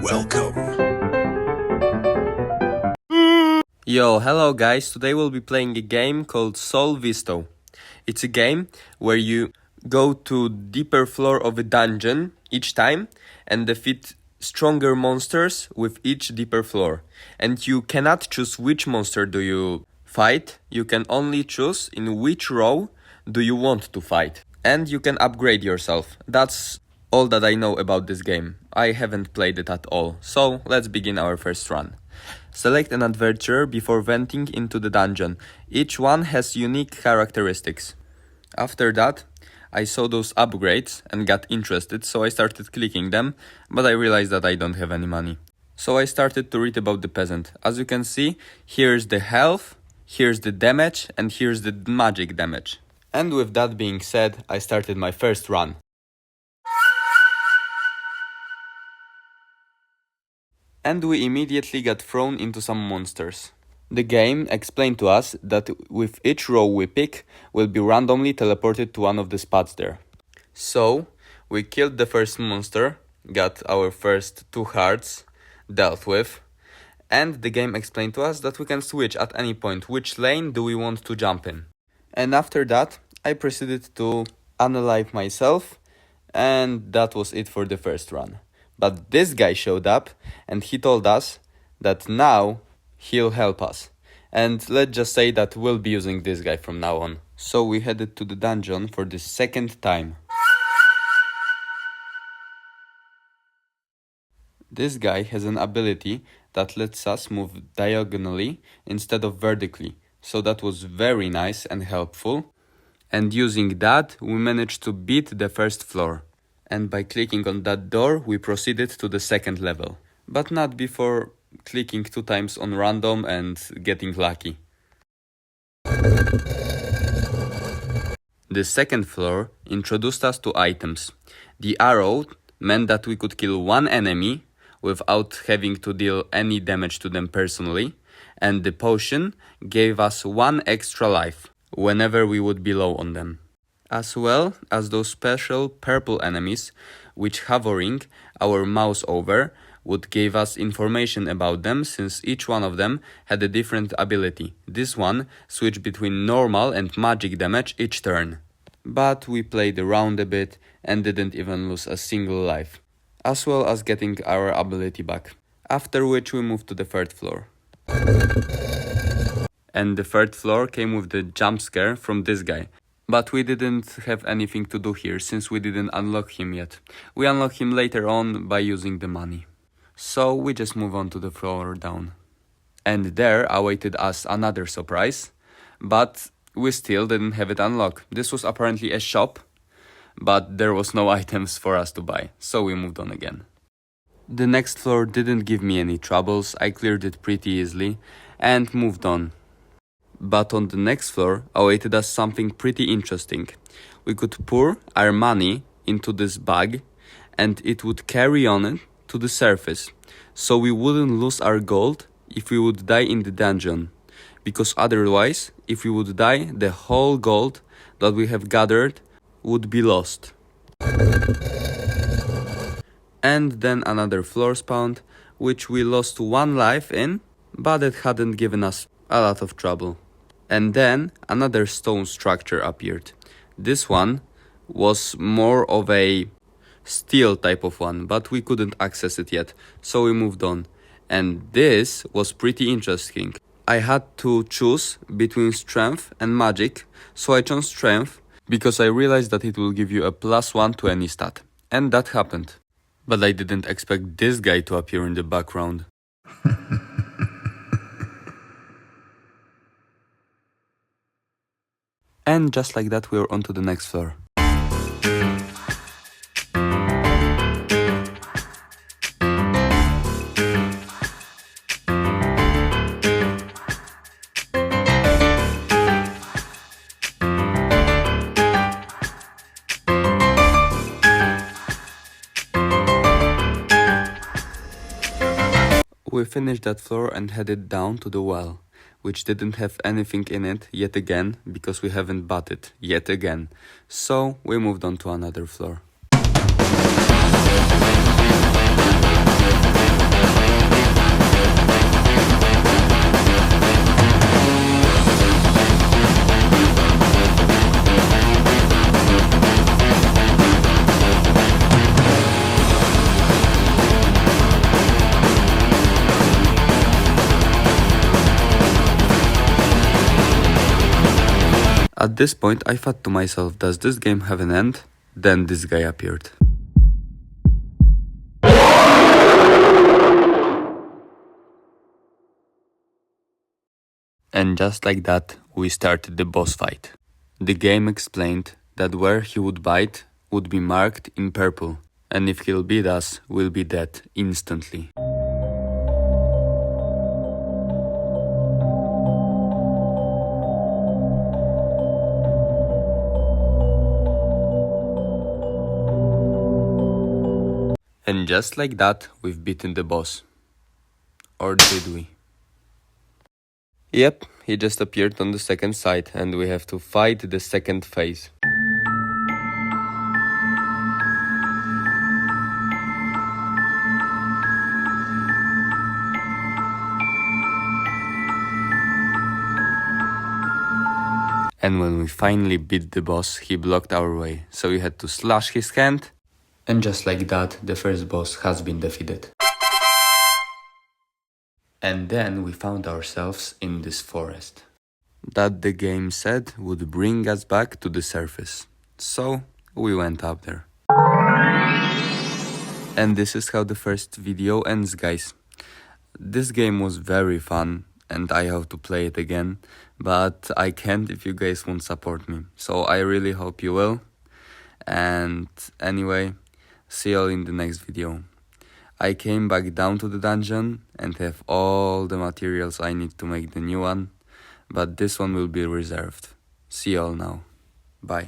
Welcome. Yo, hello guys, today we'll be playing a game called Sol Visto. It's a game where you go to deeper floor of a dungeon each time and defeat stronger monsters with each deeper floor. And you cannot choose which monster do you fight, you can only choose in which row do you want to fight. And you can upgrade yourself. That's all that I know about this game. I haven't played it at all, so let's begin our first run. Select an adventurer before venting into the dungeon. Each one has unique characteristics. After that, I saw those upgrades and got interested, so I started clicking them, but I realized that I don't have any money. So I started to read about the peasant. As you can see, here's the health, here's the damage, and here's the magic damage. And with that being said, I started my first run. And we immediately got thrown into some monsters. The game explained to us that with each row we pick, we'll be randomly teleported to one of the spots there. So, we killed the first monster, got our first 2 hearts dealt with, and the game explained to us that we can switch at any point which lane do we want to jump in. And after that, I proceeded to unalive myself, and that was it for the first run. But this guy showed up and he told us that now he'll help us. And let's just say that we'll be using this guy from now on. So we headed to the dungeon for the second time. This guy has an ability that lets us move diagonally instead of vertically. So that was very nice and helpful. And using that, we managed to beat the first floor. And by clicking on that door, we proceeded to the second level. But not before clicking 2 times on random and getting lucky. The second floor introduced us to items. The arrow meant that we could kill 1 enemy without having to deal any damage to them personally. And the potion gave us 1 extra life whenever we would be low on them. As well as those special purple enemies, which hovering our mouse over would give us information about them, since each one of them had a different ability. This one switched between normal and magic damage each turn. But we played around a bit and didn't even lose a single life, as well as getting our ability back. After which we moved to the 3rd floor. And the 3rd floor came with the jump scare from this guy. But we didn't have anything to do here, since we didn't unlock him yet. We unlock him later on by using the money. So we just move on to the floor down. And there awaited us another surprise, but we still didn't have it unlocked. This was apparently a shop, but there was no items for us to buy, so we moved on again. The next floor didn't give me any troubles, I cleared it pretty easily and moved on. But on the next floor awaited us something pretty interesting. We could pour our money into this bag and it would carry on it to the surface. So we wouldn't lose our gold if we would die in the dungeon. Because otherwise, if we would die, the whole gold that we have gathered would be lost. And then another floor spawned, which we lost 1 life in, but it hadn't given us a lot of trouble. And then another stone structure appeared. This one was more of a steel type of one, but we couldn't access it yet, so we moved on. And this was pretty interesting. I had to choose between strength and magic, so I chose strength because I realized that it will give you a +1 to any stat. And that happened. But I didn't expect this guy to appear in the background. And just like that, we were on to the next floor. We finished that floor and headed down to the well, which didn't have anything in it yet again, because we haven't bought it yet again. So we moved on to another floor. At this point I thought to myself, does this game have an end? Then this guy appeared. And just like that, we started the boss fight. The game explained that where he would bite would be marked in purple, and if he'll beat us, we'll be dead instantly. And just like that, we've beaten the boss. Or did we? Yep, he just appeared on the second side and we have to fight the second phase. And when we finally beat the boss, he blocked our way, so we had to slash his hand. And just like that, the first boss has been defeated. And then we found ourselves in this forest that the game said would bring us back to the surface. So we went up there. And this is how the first video ends, guys. This game was very fun and I have to play it again, but I can't if you guys won't support me. So I really hope you will. And anyway, see you all in the next video. I came back down to the dungeon and have all the materials I need to make the new one, but this one will be reserved. See you all now. Bye.